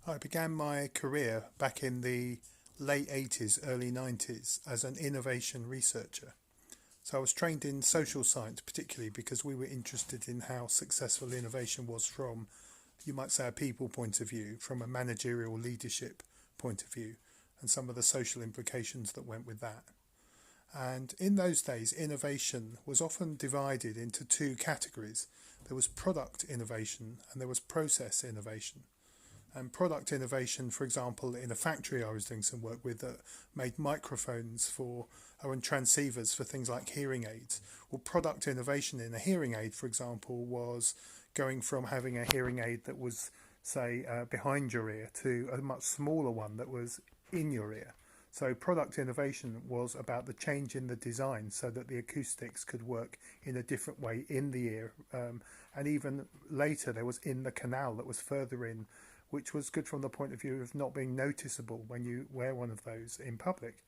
I began my career back in the late 80s, early 90s as an innovation researcher. So I was trained in social science, particularly because we were interested in how successful innovation was from, you might say, a people point of view, from a managerial leadership point of view, and some of the social implications that went with that. And in those days, innovation was often divided into two categories. There was product innovation and there was process innovation. And product innovation, for example, in a factory I was doing some work with that made microphones for and transceivers for things like hearing aids. Well, product innovation in a hearing aid, for example, was going from having a hearing aid that was, say, behind your ear to a much smaller one that was in your ear. So product innovation was about the change in the design so that the acoustics could work in a different way in the ear. And even later, there was in the canal that was further in, which was good from the point of view of not being noticeable when you wear one of those in public.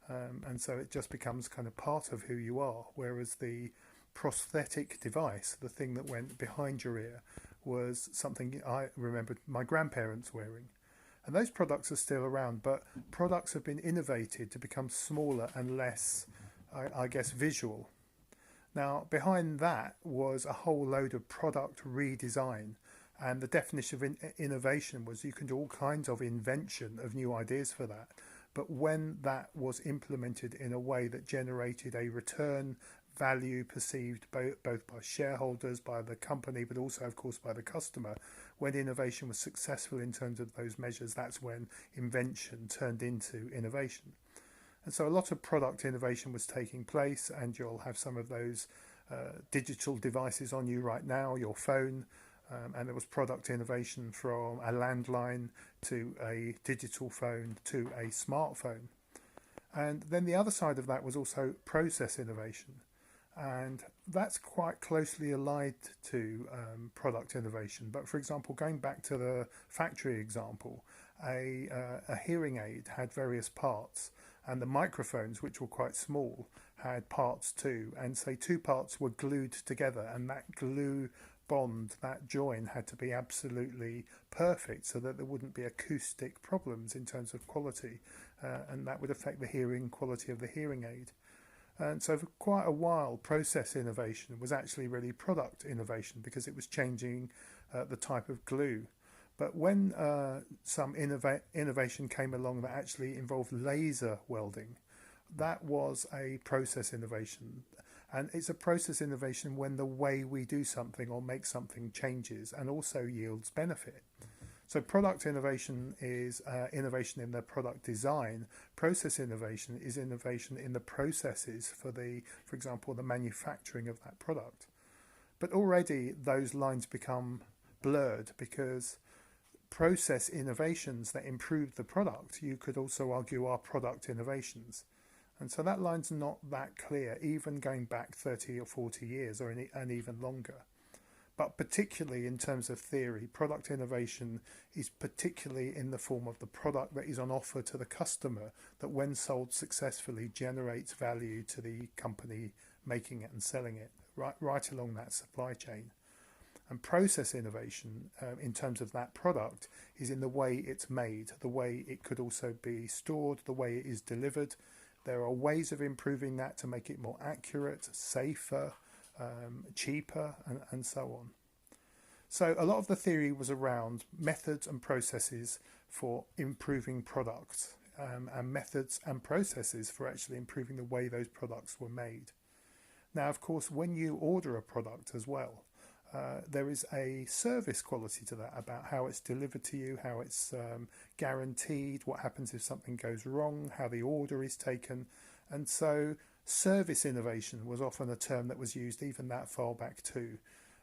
And so it just becomes kind of part of who you are. Whereas the prosthetic device, the thing that went behind your ear, was something I remembered my grandparents wearing. And those products are still around, but products have been innovated to become smaller and less, I guess, visual. Now, behind that was a whole load of product redesign. And the definition of innovation was you can do all kinds of invention of new ideas for that. But when that was implemented in a way that generated a return value perceived both by shareholders, by the company, but also, of course, by the customer, when innovation was successful in terms of those measures, that's when invention turned into innovation. And so a lot of product innovation was taking place, and you'll have some of those digital devices on you right now, your phone. And there was product innovation from a landline to a digital phone to a smartphone. And then the other side of that was also process innovation. And that's quite closely allied to product innovation. But for example, going back to the factory example, a hearing aid had various parts, and the microphones, which were quite small, had parts too. And say two parts were glued together, and that glue bond, that join, had to be absolutely perfect so that there wouldn't be acoustic problems in terms of quality, and that would affect the hearing quality of the hearing aid. And so for quite a while, process innovation was actually really product innovation because it was changing the type of glue. But when some innovation came along that actually involved laser welding, that was a process innovation. And it's a process innovation when the way we do something or make something changes and also yields benefit. So product innovation is innovation in the product design. Process innovation is innovation in the processes for example, the manufacturing of that product. But already those lines become blurred because process innovations that improve the product, you could also argue, are product innovations. And so that line's not that clear, even going back 30 or 40 years and even longer. But particularly in terms of theory, product innovation is particularly in the form of the product that is on offer to the customer that when sold successfully generates value to the company making it and selling it, right along that supply chain. And process innovation in terms of that product is in the way it's made, the way it could also be stored, the way it is delivered. There are ways of improving that to make it more accurate, safer, cheaper, and so on. So a lot of the theory was around methods and processes for improving products, and methods and processes for actually improving the way those products were made. Now, of course, when you order a product as well, there is a service quality to that about how it's delivered to you, how it's guaranteed, what happens if something goes wrong, how the order is taken. And so service innovation was often a term that was used even that far back too.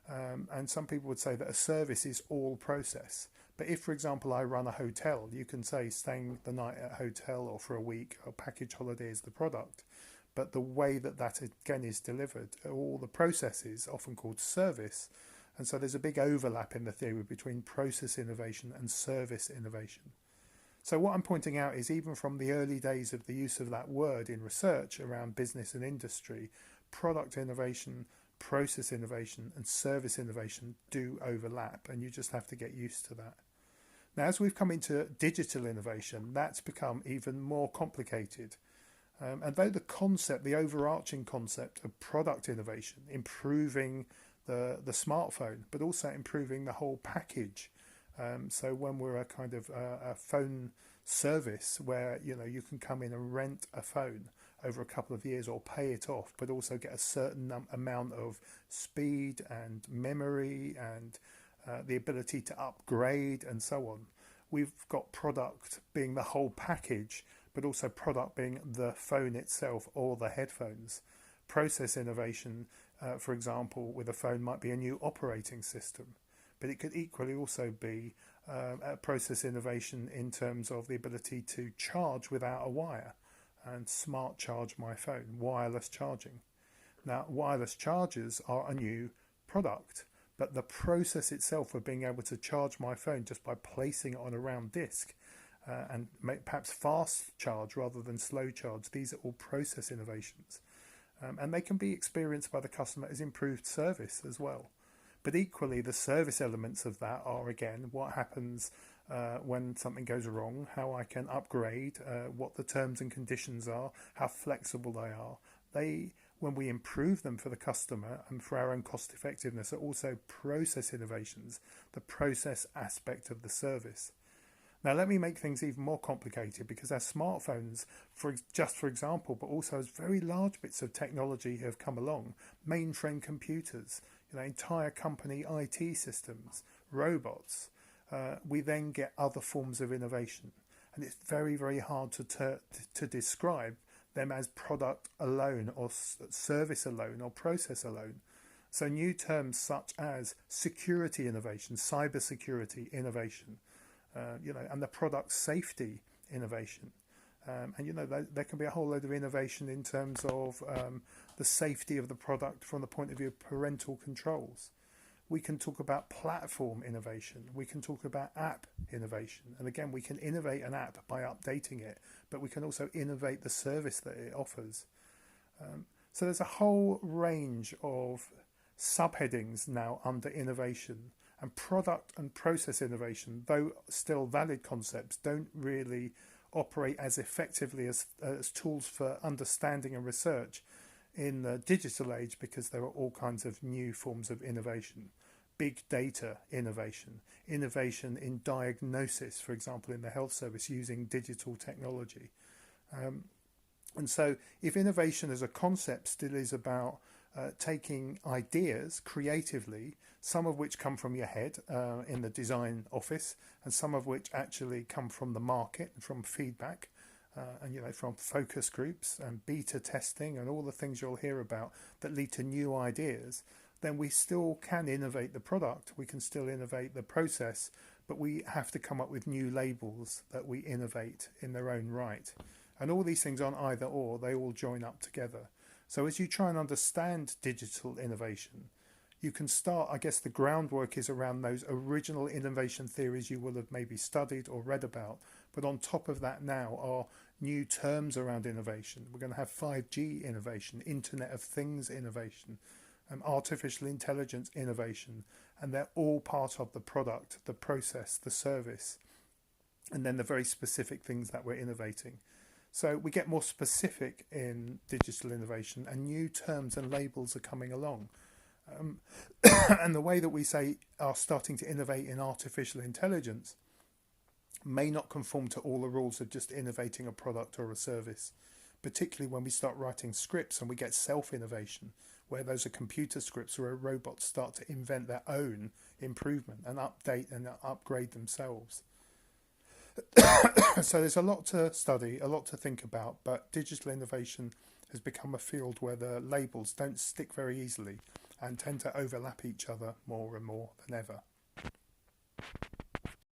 And some people would say that a service is all process. But if, for example, I run a hotel, you can say staying the night at a hotel or for a week or package holiday is the product. But the way that that again is delivered, all the processes, often called service. And so there's a big overlap in the theory between process innovation and service innovation. So what I'm pointing out is even from the early days of the use of that word in research around business and industry, product innovation, process innovation and service innovation do overlap, and you just have to get used to that. Now, as we've come into digital innovation, that's become even more complicated. And though the overarching concept of product innovation, improving the smartphone, but also improving the whole package. So when we're a kind of a phone service where you can come in and rent a phone over a couple of years or pay it off, but also get a certain amount of speed and memory and the ability to upgrade and so on. We've got product being the whole package, but also product being the phone itself or the headphones. Process innovation, for example, with a phone might be a new operating system, but it could equally also be a process innovation in terms of the ability to charge without a wire and smart charge my phone, wireless charging. Now, wireless chargers are a new product, but the process itself of being able to charge my phone just by placing it on a round disk and perhaps fast charge rather than slow charge, these are all process innovations. And they can be experienced by the customer as improved service as well. But equally, the service elements of that are, again, what happens when something goes wrong, how I can upgrade, what the terms and conditions are, how flexible they are. When we improve them for the customer and for our own cost effectiveness, are also process innovations, the process aspect of the service. Now, let me make things even more complicated, because our smartphones, for example, but also as very large bits of technology have come along, mainframe computers, entire company IT systems, robots, we then get other forms of innovation. And it's very, very hard to describe them as product alone or service alone or process alone. So new terms such as security innovation, cyber security innovation, and the product safety innovation. There can be a whole load of innovation in terms of the safety of the product from the point of view of parental controls. We can talk about platform innovation. We can talk about app innovation. And again, we can innovate an app by updating it, but we can also innovate the service that it offers. So there's a whole range of subheadings now under innovation. And product and process innovation, though still valid concepts, don't really operate as effectively as tools for understanding and research in the digital age, because there are all kinds of new forms of innovation. Big data innovation, innovation in diagnosis, for example, in the health service using digital technology. And so if innovation as a concept still is about taking ideas creatively, some of which come from your head in the design office, and some of which actually come from the market and from feedback, and from focus groups and beta testing and all the things you'll hear about that lead to new ideas, then we still can innovate the product. We can still innovate the process, but we have to come up with new labels that we innovate in their own right. And all these things aren't either or, they all join up together. So as you try and understand digital innovation, you can start, I guess the groundwork is around those original innovation theories you will have maybe studied or read about. But on top of that now are new terms around innovation. We're going to have 5G innovation, Internet of Things innovation, artificial intelligence innovation, and they're all part of the product, the process, the service, and then the very specific things that we're innovating. So we get more specific in digital innovation, and new terms and labels are coming along. And the way that we are starting to innovate in artificial intelligence may not conform to all the rules of just innovating a product or a service, particularly when we start writing scripts and we get self-innovation, where those are computer scripts where robots start to invent their own improvement and update and upgrade themselves. So there's a lot to study, a lot to think about, but digital innovation has become a field where the labels don't stick very easily and tend to overlap each other more and more than ever.